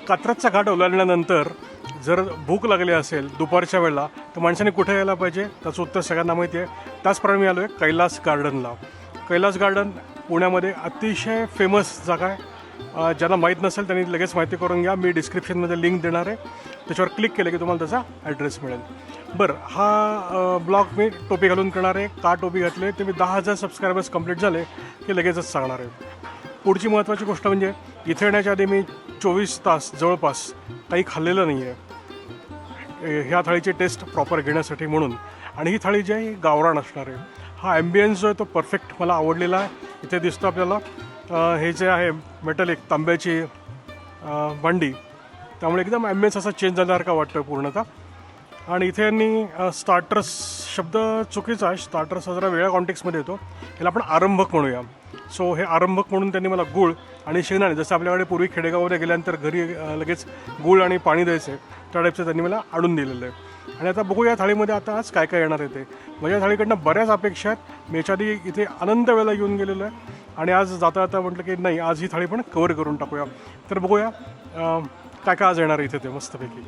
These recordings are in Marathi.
कात्रजचा घाट ओलांडल्यानंतर जर भूक लागली असेल दुपारच्या वेळेला तर माणसाने कुठे यायला पाहिजे त्याचं उत्तर सगळ्यांना माहिती आहे. त्याचप्रमाणे मी आलो आहे कैलास गार्डनला. कैलास गार्डन पुण्यामध्ये अतिशय फेमस जागा आहे. ज्यांना माहीत नसेल त्यांनी लगेच माहिती करून घ्या. मी डिस्क्रिप्शनमध्ये लिंक देणार आहे, त्याच्यावर क्लिक केलं की तुम्हाला त्याचा ॲड्रेस मिळेल. बरं, हा ब्लॉग मी टोपी घालून करणार आहे. का टोपी घातले ते मी 10,000 सबस्क्रायबर्स कंप्लीट झाले की लगेचच सांगणार आहे. पुढची महत्त्वाची गोष्ट म्हणजे इथे येण्याच्या आधी मी 24 तास जवळपास काही खाल्लेलं नाही आहे ह्या थाळीची टेस्ट प्रॉपर घेण्यासाठी म्हणून. आणि ही थाळी जी आहे ही गावरान असणार आहे. हा ॲम्बियन्स जो आहे तो परफेक्ट मला आवडलेला आहे. इथे दिसतो आपल्याला हे जे आहे मेटलिक तांब्याची भांडी, त्यामुळे एकदम ॲम्बियन्स असा चेंज झाल्यासारखा वाटतं पूर्णतः. आणि इथे यांनी स्टार्टर्स शब्द चुकीचा आहे, स्टार्टर्स हा जरा वेगळ्या कॉन्टेक्समध्ये येतो, याला आपण आरंभक म्हणूया. सो हे आरंभक म्हणून त्यांनी मला गूळ आणि शेंगदाणे, जसं आपल्याकडे पूर्वी खेडेगावामध्ये गेल्यानंतर घरी लगेच गूळ आणि पाणी द्यायचे त्या टाईपचं त्यांनी मला आणून दिलेलं आहे. आणि आता बघू या थाळीमध्ये आता आज काय काय येणार आहे ते. माझ्या थाळीकडनं बऱ्याच अपेक्षा आहेत. मी याच्या आधी इथे अनंत वेळेला येऊन गेलेलो आहे आणि आज जाता जाता म्हटलं की नाही, आज ही थाळी पण कवर करून टाकूया. तर बघूया काय काय आज येणार आहे इथे ते मस्तपैकी.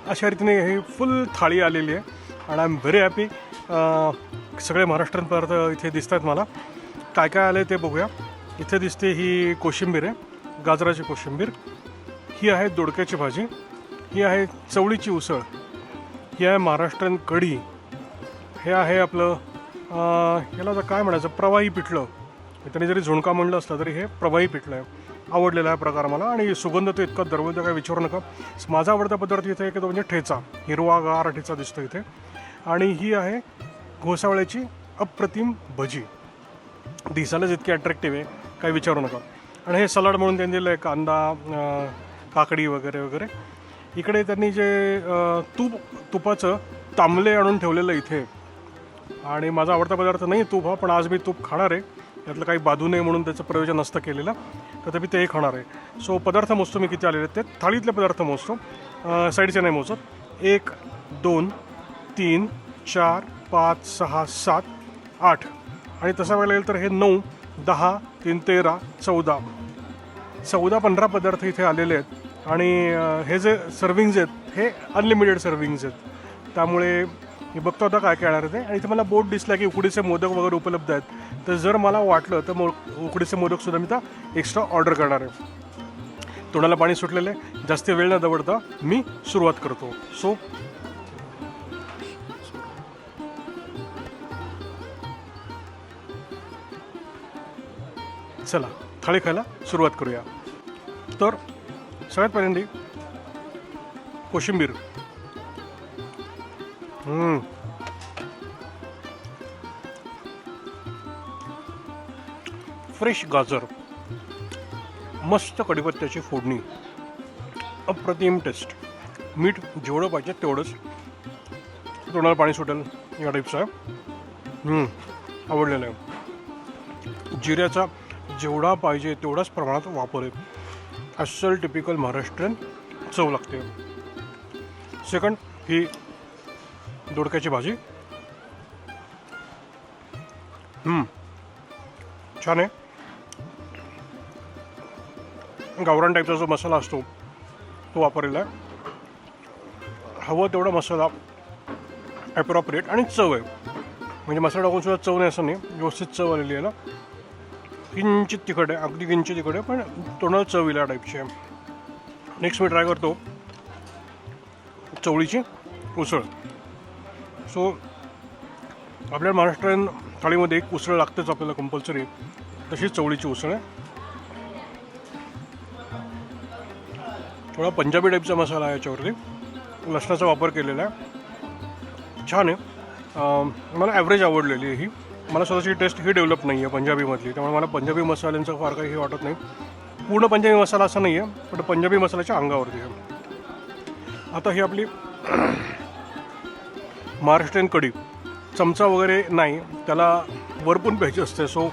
अशा रीतीने ही फुल थाळी आलेली आहे आणि आय एम व्हेरी हॅपी. सगळे महाराष्ट्रीयन पदार्थ इथे दिसत आहेत मला. काय काय आलं आहे ते बघूया. इथे दिसते ही कोशिंबीर आहे, गाजराची कोशिंबीर. ही आहे दोडक्याची भाजी. ही आहे चवळीची उसळ. ही आहे महाराष्ट्रीयन कढी. हे आहे आपलं याला तर काय म्हणायचं, प्रवाही पिठलं. त्याने जरी झुणका म्हणलं असलं तरी हे प्रवाही पिठलं आहे. आवडलेला आहे प्रकार मला आणि सुगंध तो इतका दरवळतो काय विचारू नका. माझा आवडता पदार्थ इथे एक तो म्हणजे ठेचा, हिरवागार ठेचा दिसतो इथे. आणि ही आहे घोसावळ्याची अप्रतिम भजी. दिसायलाच इतकी अट्रॅक्टिव्ह आहे काही विचारू नका. आणि हे सलाड म्हणून त्यांनी दिलं आहे, कांदा, काकडी वगैरे वगैरे. इकडे त्यांनी जे तुपाचं तांबले आणून ठेवलेलं इथे, आणि माझा आवडता पदार्थ नाही तूप हा, पण आज मी तूप खाणार आहे. त्यातलं काही बाधू नये म्हणून त्याचं प्रयोजन नसतं केलेलं, तथापि तेही खाणार आहे. सो पदार्थ मोजतो मी किती आलेले आहेत ते. थाळीतले पदार्थ मोजतो, साईडचे नाही मोजत. 1 2 3 4 5 6 7 8 आणि तसा बघायला गेलं तर हे 9 10 3 13 14 पदार्थ इथे आलेले आहेत. आणि हे जे सर्विंग्ज आहेत हे अनलिमिटेड सर्विंग्ज आहेत. त्यामुळे मी बघतो आता काय काय येणार आहे ते. आणि इथे मला बोर्ड दिसला की उकडीचे मोदक वगैरे उपलब्ध आहेत. तर जर मला वाटलं तर उकडीचे मोदकसुद्धा मी आता एक्स्ट्रा ऑर्डर करणार आहे. तोंडाला पाणी सुटलेलं आहे, जास्त वेळ न दवडता मी सुरुवात करतो. सो चला थाळी खायला सुरुवात करूया. तर सगळ्यात पहिल्यांदा कोशिंबीर. फ्रेश गाजर, मस्त कढीपत्त्याची फोडणी, अप्रतिम टेस्ट. मीठ जेवढं पाहिजे तेवढंच, तोंडाला पाणी सुटेल या टाईपचं आहे. आवडलेलं आहे. जिऱ्याचा जेवढा पाहिजे तेवढाच प्रमाणात वापर आहे. अस्सल टिपिकल महाराष्ट्रीयन चव लागते. सेकंड ही दोडक्याची भाजी. छान आहे. गावरान टाईपचा जो मसाला असतो तो वापरलेला आहे. हवं तेवढा मसाला ॲप्रोप्रिएट आणि चव आहे. म्हणजे मसाला टाकून सुद्धा चव नाही असं नाही, व्यवस्थित चव आलेली आहे ना. किंचित तिखट आहे, अगदी किंचित तिखट आहे, पण तोंडाला चव येईल टाईपची आहे. नेक्स्ट मी ट्राय करतो चवळीची उसळ. सो आपल्या महाराष्ट्रीयन थाळीमध्ये एक उसळ लागतेच आपल्याला कंपल्सरी, तशीच चवळीची उसळ आहे. थोडा पंजाबी टाईपचा मसाला आहे याच्यावरती, लसणाचा वापर केलेला आहे. छान आहे. मला ॲव्हरेज आवडलेली आहे ही. मला स्वतःची टेस्ट ही डेव्हलप नाही आहे पंजाबीमधली, त्यामुळे मला पंजाबी मसाल्यांचं फार काही हे वाटत नाही. पूर्ण पंजाबी मसाला असा नाही आहे, पण पंजाबी मसाल्याच्या अंगावरती आहे. आता ही आपली महाराष्ट्रीयन कढी. चमचा वगैरे नाही, त्याला वरपून प्यायची असते. सो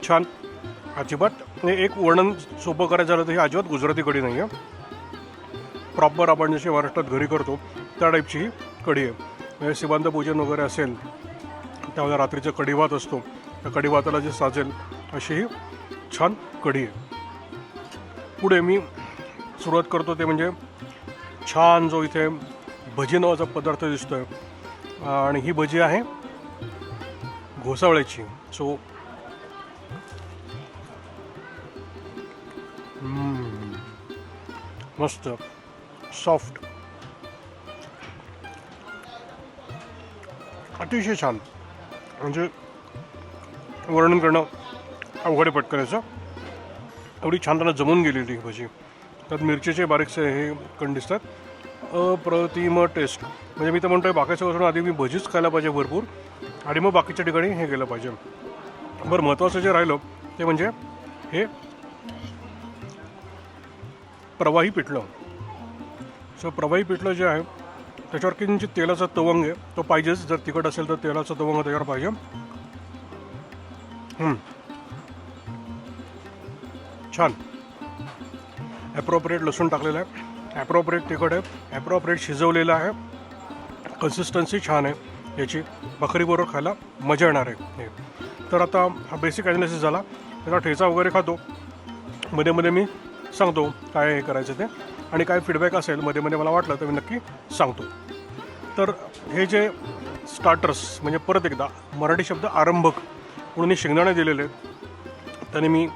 छान. अजिबात एक वर्णन सोपं करायचं झालं तर ही अजिबात गुजराती कढी नाही आहे. प्रॉपर आपण जशी महाराष्ट्रात घरी करतो त्या टाईपची ही कढी आहे. म्हणजे श्रीमंत पूजन वगैरे असेल त्यावेळेला रात्रीचा कढीभात असतो, त्या कढीभाताला जे साजेल अशी ही छान कढी आहे. पुढे मी सुरुवात करतो ते म्हणजे छान जो इथे भजी नावाचा पदार्थ दिसतो आहे, आणि ही भजी आहे घोसावळ्याची. सो मस्त सॉफ्ट, अतिशय छान. म्हणजे वर्णन करणं अवघड आहे पटकन. एवढी छान त्यांना जमून गेलेली ही भजी. त्यात मिरचीचे बारीकसे हे कण दिसतात. अप्रतिम टेस्ट. म्हणजे मी तर म्हणतो आहे बाकीच्या वस्तूंना आधी मी भजीच खायला पाहिजे भरपूर, आणि मग बाकीच्या ठिकाणी हे केलं पाहिजे. बरं, महत्त्वाचं जे राहिलं ते म्हणजे हे प्रवाही पिठलं. सो प्रवाही पिठलं जे आहे त्याच्यावर किंचित तेलाचा तवंग आहे, तो पाहिजेच. जर तिखट असेल तर तेलाचा तवंग त्याच्यावर पाहिजे. छान. ॲप्रोप्रिएट लसूण टाकलेलं आहे, ॲप्रोप्रिएट तिखट आहे, ॲप्रोप्रिएट शिजवलेलं आहे. कन्सिस्टन्सी छान आहे याची, भाकरीबरोबर खायला मजा येणार आहे. तर आता हा बेसिक ॲनालिसिस झाला. त्याचा ठेचा वगैरे खातो, मध्ये मध्ये मी सांगतो काय हे करायचं ते, आणि काय फीडबॅक असेल मध्ये मध्ये मला वाटलं तर मी नक्की सांगतो. तर हे जे स्टार्टर्स म्हणजे परत एकदा मराठी शब्द आरंभक म्हणून शेंगदाणे दिलेले आहेत, त्याने मी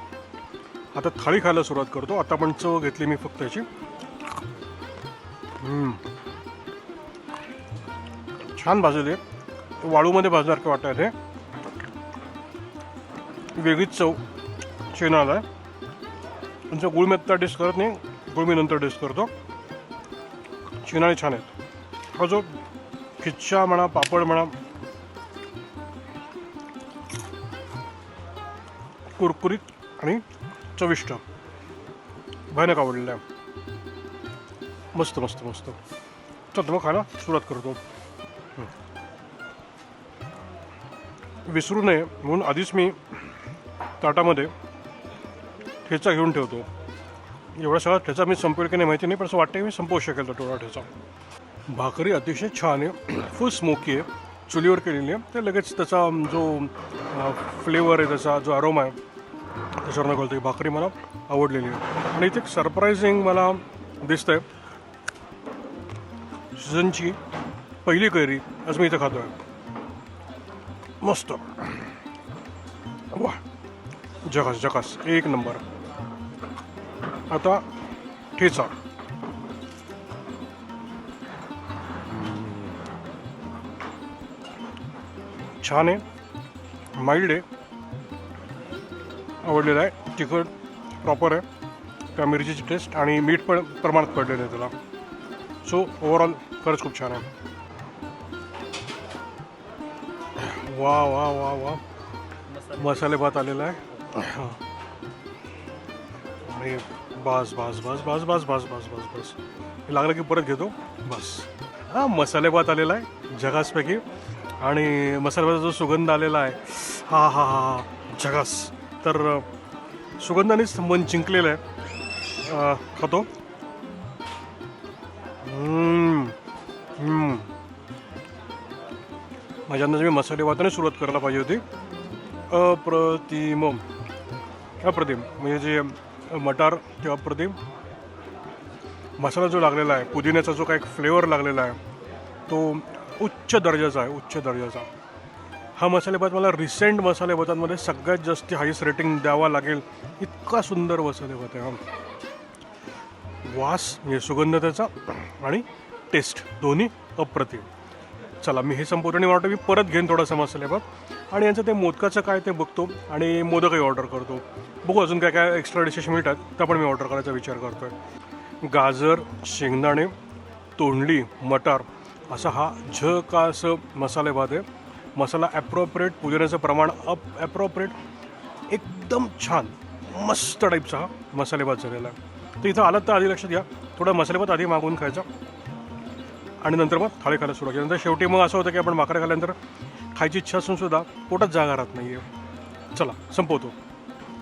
आता थाळी खायला सुरुवात करतो. आता पण चव घेतली मी फक्त याची. छान भाजले, वाळूमध्ये भाजल्यासारखं वाटतं. हे वेगळीच चव शेणाला आहे. तुमचं गुळ मी आत्ता टेस्ट करत नाही, गुळ मी नंतर टेस्ट करतो. शेणाळे छान आहेत. हा जो खिच्चा म्हणा, पापड म्हणा, कुरकुरीत आणि चविष्ट, भयानक आवडलेलं आहे. मस्त मस्त मस्त. चल मग खायला सुरुवात करतो. विसरू नये म्हणून आधीच मी ताटामध्ये ठेचा घेऊन ठेवतो. एवढा सगळा ठेचा मी संपवेल की नाही माहिती नाही, पण असं वाटतं की मी संपवू शकेल तो थोडा ठेचा. भाकरी अतिशय छान आहे, फुल स्मोकी आहे, चुलीवर केलेली आहे. तर लगेच त्याचा जो फ्लेवर आहे, त्याचा जो अरोमा आहे त्याच्यावरनं कळतो. ही भाकरी मला आवडलेली आहे. आणि इथे एक सरप्रायझिंग मला दिसतं आहे, सीझनची पहिली कैरी आज मी इथं खातो आहे. मस्त, वा, जगास जगास, एक नंबर. आता ठेचा. छान आहे, माइल्ड आहे, आवडलेलं आहे. तिखट प्रॉपर आहे, त्या मिरचीची टेस्ट आणि मीठ पण प्रमाणात पडलेलं आहे त्याला. सो ओव्हरऑल खरंच खूप छान आहे. वा वा वा वा, मसाले भात आलेला आहे. आणि बस बस बस बस बस बस बस बस बस, लागलं की परत घेतो बस. हां, मसाले भात आलेला आहे झकासपैकी. आणि मसाले भाताचा जो सुगंध आलेला आहे, हा हा हा हा, झकास. तर सुगंधानेच मन जिंकलेलं आहे. खातो. माझ्या अंदाजे मी मसाले भाताने सुरुवात करायला पाहिजे होती. अप्रतिम अप्रतिम, म्हणजे जे मटार ते अप्रतिम. मसाला जो लागलेला आहे, पुदिन्याचा जो काही फ्लेवर लागलेला आहे तो उच्च दर्जाचा आहे, उच्च दर्जाचा. हा मसाले भात मला रिसेंट मसाले भातांमध्ये सगळ्यात जास्त हायस्ट रेटिंग द्यावा लागेल, इतका सुंदर मसाले भात आहे हा. वास म्हणजे सुगंध त्याचा आणि टेस्ट दोन्ही अप्रतिम. चला, मी हे संपवतो आणि वाटतं मी परत घेईन थोडासा मसाले भात आणि यांचं ते मोदकाचं काय ते बघतो आणि मोदकही ऑर्डर करतो. बघू अजून काय काय एक्स्ट्रा डिशेस मिळतात त्या पण मी ऑर्डर करायचा विचार करतो आहे. गाजर, शेंगदाणे, तोंडली, मटार असा हा झकास मसाले भात आहे. मसाला ॲप्रोप्रिएट, पुदिन्याचं प्रमाण ॲप्रोप्रिएट, एकदम छान मस्त टाईपचा हा मसाले भात झालेला आहे. तर इथं आलात तर आधी लक्षात घ्या, थोडा मसाले भात आधी मागवून खायचा आणि नंतर मग थाळी खायला सुरुवात केली. नंतर शेवटी मग असं होतं की आपण भाकरी खाल्ल्यानंतर खायची इच्छा असून सुद्धा पोटात जागा राहत नाही आहे. चला संपवतो.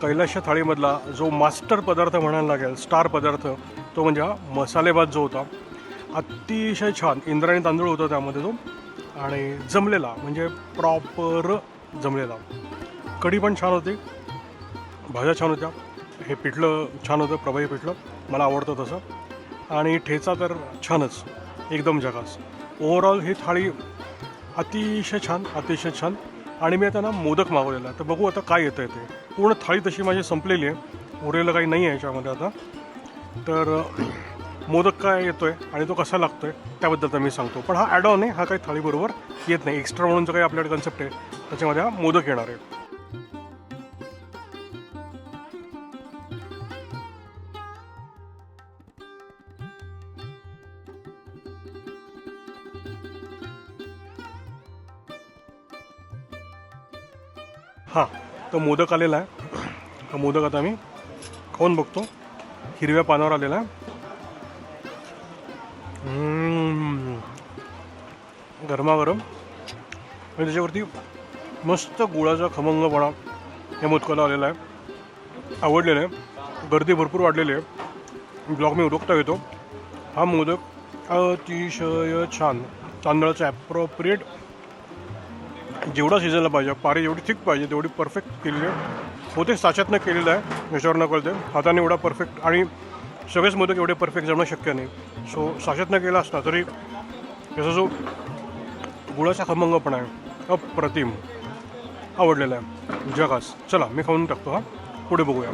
कैलासच्या थाळीमधला जो मास्टर पदार्थ म्हणायला लागेल, स्टार पदार्थ, तो म्हणजे हा मसाले भात जो होता. अतिशय छान इंद्रायणी तांदूळ होता त्यामध्ये तो, आणि जमलेला म्हणजे प्रॉपर जमलेला. कढी पण छान होती, भाज्या छान होत्या, हे पिठलं छान होतं, प्रभावी पिठलं मला आवडतं तसं. आणि ठेचा तर छानच, एकदम झकास. ओव्हरऑल ही थाळी अतिशय छान, अतिशय छान. आणि मी आता ना मोदक मागवलेला, तर बघू आता काय येतं आहे ते. पूर्ण थाळी तशी माझी संपलेली आहे, उरलेलं काही नाही आहे याच्यामध्ये आता. तर मोदक काय येतो आहे आणि तो कसा लागतो आहे त्याबद्दल तर मी सांगतो. पण हा ॲड ऑन आहे, हा काही थाळीबरोबर येत नाही. एक्स्ट्रा म्हणून जो काही आपल्याकडे कन्सेप्ट आहे त्याच्यामध्ये हा मोदक येणार आहे. हां, तो मोदक आलेला आहे. हा मोदक आता मी खाऊन बघतो. हिरव्या पानावर आलेला आहे. गरमागरम आणि त्याच्यावरती मस्त गुळाचा खमंगपणा या मोदकाला आलेला आहे. आवडलेलं आहे. गर्दी भरपूर वाढलेली आहे. ब्लॉग मी उडकता येतो. हा मोदक अतिशय छान, तांदळाचं ॲप्रोप्रिएट, जेवढा शिजायला पाहिजे, पारी जेवढी थिक पाहिजे तेवढी परफेक्ट केलेली आहे. होते साच्यातनं केलेलं आहे, याच्यावर न कळते हाताने एवढा परफेक्ट, आणि सगळेच मोदक एवढे परफेक्ट जमणं शक्य नाही. सो साच्यातनं केला असता तरी त्याचा जो गुळाचा खमंगपणा आहे अप्रतिम, आवडलेला आहे, जगास. चला मी खाऊन टाकतो. हा, पुढे बघूया.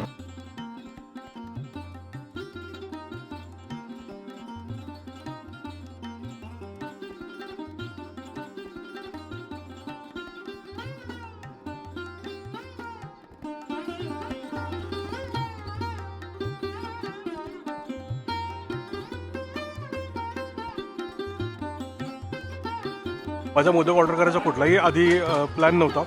माझा मोदक ऑर्डर करायचा कुठलाही आधी प्लॅन नव्हता.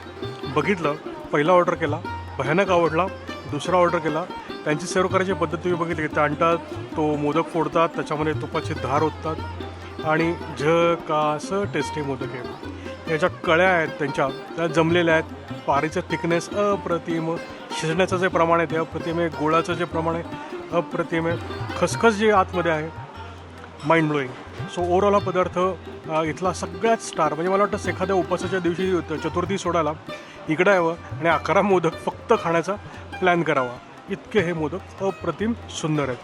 बघितलं, पहिला ऑर्डर केला, भयानक आवडला. दुसरा ऑर्डर केला, त्यांची सर्व करायची पद्धत तुम्ही बघितली, ते आणतात, तो मोदक फोडतात, त्याच्यामध्ये तुपाची धार ओततात आणि झकास टेस्टी मोदक आहे. याच्या कळ्या आहेत त्यांच्या त्या जमलेल्या आहेत, पारीचं थिकनेस अप्रतिम, शिजण्याचं जे प्रमाण आहे ते अप्रतिम आहे, गुळाचं जे प्रमाण आहे अप्रतिम आहे, खसखस जे आतमध्ये आहे माइंड ब्लोईंग. सो ओव्हरऑल हा पदार्थ इथला सगळ्यात स्टार. म्हणजे मला वाटतं एखाद्या उपासाच्या दिवशी चतुर्थी सोडायला इकडं यावं आणि 11 मोदक फक्त खाण्याचा प्लॅन करावा. इतके हे मोदक अप्रतिम सुंदर आहेत,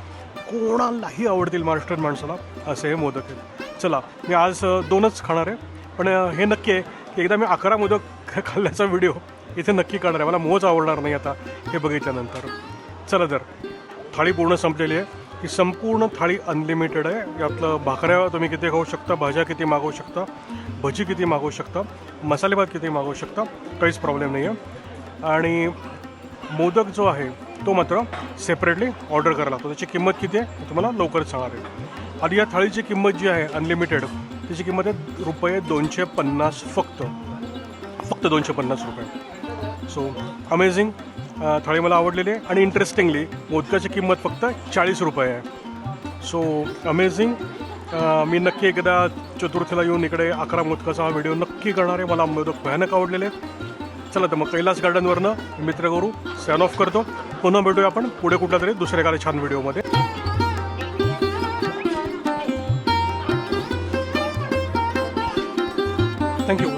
कोणालाही आवडतील महाराष्ट्रीयन माणसाला असे हे मोदक आहेत. चला, मी आज 2च खाणार आहे, पण हे नक्की आहे की एकदा मी 11 मोदक खाल्ल्याचा व्हिडिओ इथे नक्की काढणार आहे. मला मोज आवडणार नाही आता हे बघितल्यानंतर. चला, तर थाळी पूर्ण संपलेली आहे. ही संपूर्ण थाळी अनलिमिटेड आहे. यातलं भाकऱ्या तुम्ही किती खाऊ शकता, भाज्या किती मागवू शकता, भजी किती मागवू शकता, मसाले भात किती मागवू शकता, काहीच प्रॉब्लेम नाही आहे. आणि मोदक जो आहे तो मात्र सेपरेटली ऑर्डर करायला लागतो. त्याची किंमत किती आहे हे तुम्हाला लवकरच सांगणार आहे. आणि या थाळीची किंमत जी आहे अनलिमिटेड, त्याची किंमत आहे रुपये 250, फक्त 250 रुपये. सो अमेझिंग थाळी मला आवडलेली आहे. आणि इंटरेस्टिंगली मोदकाची किंमत फक्त 40 रुपये आहे. So amazing. मी नक्की एकदा चतुर्थीला येऊन इकडे 11 मोदकाचा हा व्हिडिओ नक्की करणार आहे. मला मोदक भयानक आवडलेले आहेत. चला, तर मग कैलास गार्डनवरनं मित्र करू साइन ऑफ करतो. पुन्हा भेटूया आपण पुढे कुठल्या तरी दुसऱ्या एखाद्या छान व्हिडिओमध्ये. थँक्यू.